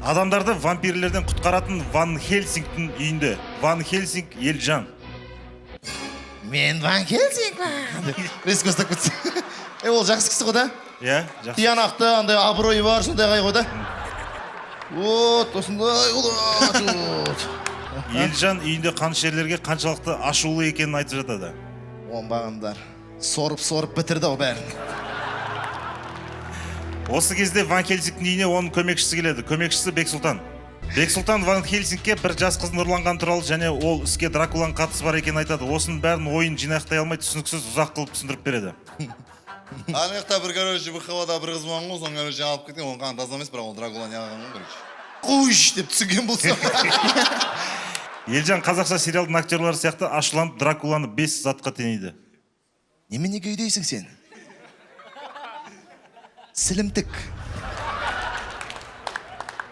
Адамдарды вампирлерден құтқаратын Ван Хельсингтің үйінде. Ван Хельсинг Елжан. Мен Ван Хельсингмін. Рез көстіп кетсін. Ол жақсы кісі ғой да? Иә, жақсы. Тиянақты, андай абыройы бар, сондай қай ғой да? Вот, осындай, вот. Елжан үйінде қаншерлерге қаншалықты ашулы екенін айтып жатады. Оңбағандар. Сорып бітірді ол бәрін. Осы кезде Ван Хельсингтің үйіне оның көмекшісі келеді. Көмекшісі Бексұлтан. Бексұлтан Ван Хельсингке бір жас қыздың ұрланған туралы және ол іске Дракуланың қатысы бар екенін айтады. Осының бәрін ойын жинақтай алмай түсініксіз ұзақ қылып түсіндіріп береді. Анаяқта бір короче бұқавада бір қыз болған ғой, соны короче алып кеткен, оның қан таза емес, бірақ ол Дракуланы яғаған ғой, короче. Қуш деп түсінген болса. Елжан қазақша сериалдың актерлары сияқты ашуланып Дракуланы 5 затқа теңейді. Неменеге үйдейсің сен? Сілімтік.